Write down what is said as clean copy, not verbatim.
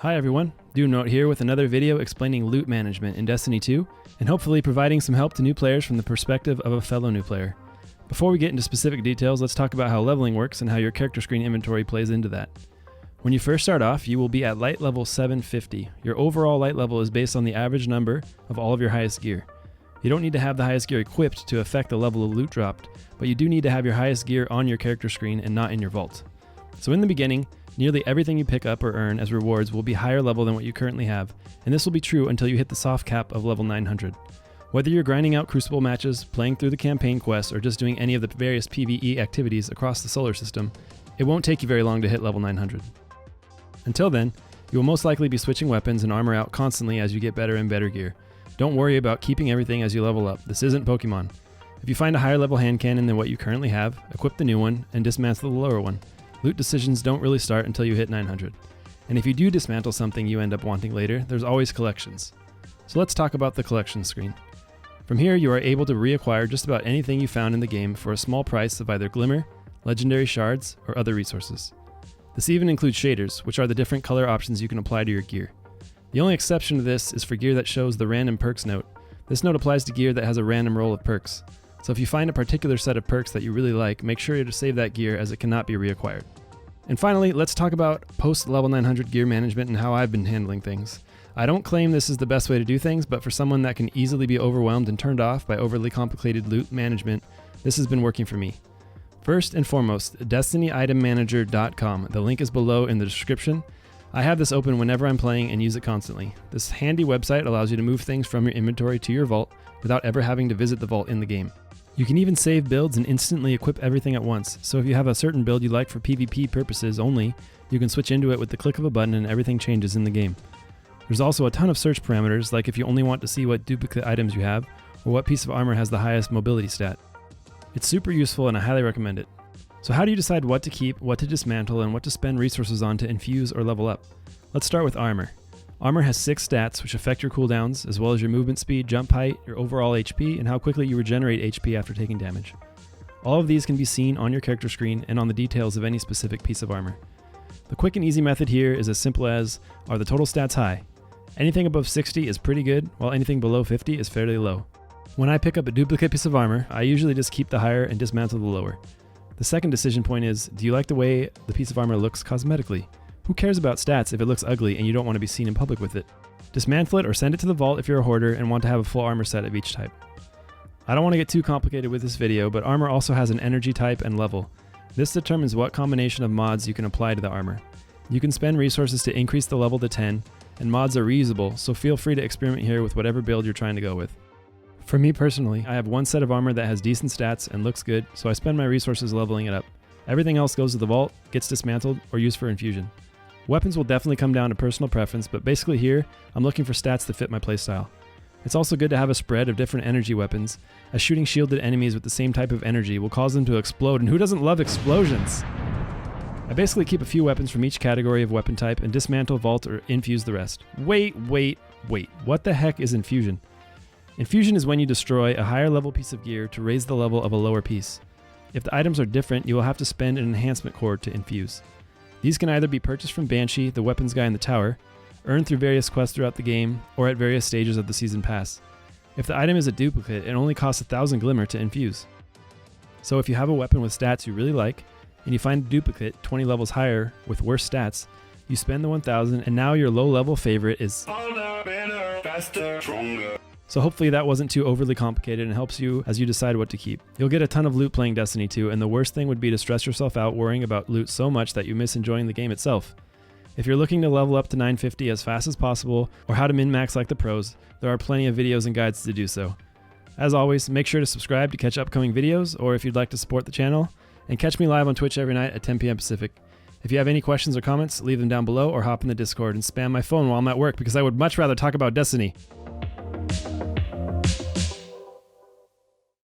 Hi everyone, doomNOTE here with another video explaining loot management in Destiny 2, and hopefully providing some help to new players from the perspective of a fellow new player. Before we get into specific details, let's talk about how leveling works and how your character screen inventory plays into that. When you first start off, you will be at light level 750. Your overall light level is based on the average number of all of your highest gear. You don't need to have the highest gear equipped to affect the level of loot dropped, but you do need to have your highest gear on your character screen and not in your vault. So in the beginning, nearly everything you pick up or earn as rewards will be higher level than what you currently have, and this will be true until you hit the soft cap of level 900. Whether you're grinding out Crucible matches, playing through the campaign quests, or just doing any of the various PvE activities across the solar system, it won't take you very long to hit level 900. Until then, you will most likely be switching weapons and armor out constantly as you get better and better gear. Don't worry about keeping everything as you level up, this isn't Pokemon. If you find a higher level hand cannon than what you currently have, equip the new one and dismantle the lower one. Loot decisions don't really start until you hit 900. And if you do dismantle something you end up wanting later, there's always collections. So let's talk about the collection screen. From here you are able to reacquire just about anything you found in the game for a small price of either glimmer, legendary shards, or other resources. This even includes shaders, which are the different color options you can apply to your gear. The only exception to this is for gear that shows the random perks note. This note applies to gear that has a random roll of perks. So if you find a particular set of perks that you really like, make sure to save that gear as it cannot be reacquired. And finally, let's talk about post-level 900 gear management and how I've been handling things. I don't claim this is the best way to do things, but for someone that can easily be overwhelmed and turned off by overly complicated loot management, this has been working for me. First and foremost, DestinyItemManager.com. The link is below in the description. I have this open whenever I'm playing and use it constantly. This handy website allows you to move things from your inventory to your vault without ever having to visit the vault in the game. You can even save builds and instantly equip everything at once, so if you have a certain build you like for PvP purposes only, you can switch into it with the click of a button and everything changes in the game. There's also a ton of search parameters, like if you only want to see what duplicate items you have, or what piece of armor has the highest mobility stat. It's super useful and I highly recommend it. So how do you decide what to keep, what to dismantle, and what to spend resources on to infuse or level up? Let's start with armor. Armor has 6 stats which affect your cooldowns, as well as your movement speed, jump height, your overall HP, and how quickly you regenerate HP after taking damage. All of these can be seen on your character screen and on the details of any specific piece of armor. The quick and easy method here is as simple as, are the total stats high? Anything above 60 is pretty good, while anything below 50 is fairly low. When I pick up a duplicate piece of armor, I usually just keep the higher and dismantle the lower. The second decision point is, do you like the way the piece of armor looks cosmetically? Who cares about stats if it looks ugly and you don't want to be seen in public with it? Dismantle it or send it to the vault if you're a hoarder and want to have a full armor set of each type. I don't want to get too complicated with this video, but armor also has an energy type and level. This determines what combination of mods you can apply to the armor. You can spend resources to increase the level to 10, and mods are reusable, so feel free to experiment here with whatever build you're trying to go with. For me personally, I have one set of armor that has decent stats and looks good, so I spend my resources leveling it up. Everything else goes to the vault, gets dismantled, or used for infusion. Weapons will definitely come down to personal preference, but basically here, I'm looking for stats that fit my playstyle. It's also good to have a spread of different energy weapons, as shooting shielded enemies with the same type of energy will cause them to explode, and who doesn't love explosions? I basically keep a few weapons from each category of weapon type and dismantle, vault, or infuse the rest. Wait, what the heck is infusion? Infusion is when you destroy a higher level piece of gear to raise the level of a lower piece. If the items are different, you will have to spend an enhancement cord to infuse. These can either be purchased from Banshee, the weapons guy in the tower, earned through various quests throughout the game, or at various stages of the season pass. If the item is a duplicate, it only costs 1,000 glimmer to infuse. So if you have a weapon with stats you really like, and you find a duplicate 20 levels higher with worse stats, you spend the 1,000 and now your low level favorite is harder, better, faster, stronger. So hopefully that wasn't too overly complicated and helps you as you decide what to keep. You'll get a ton of loot playing Destiny 2, and the worst thing would be to stress yourself out worrying about loot so much that you miss enjoying the game itself. If you're looking to level up to 950 as fast as possible, or how to min-max like the pros, there are plenty of videos and guides to do so. As always, make sure to subscribe to catch upcoming videos, or if you'd like to support the channel, and catch me live on Twitch every night at 10 p.m. Pacific. If you have any questions or comments, leave them down below or hop in the Discord and spam my phone while I'm at work because I would much rather talk about Destiny.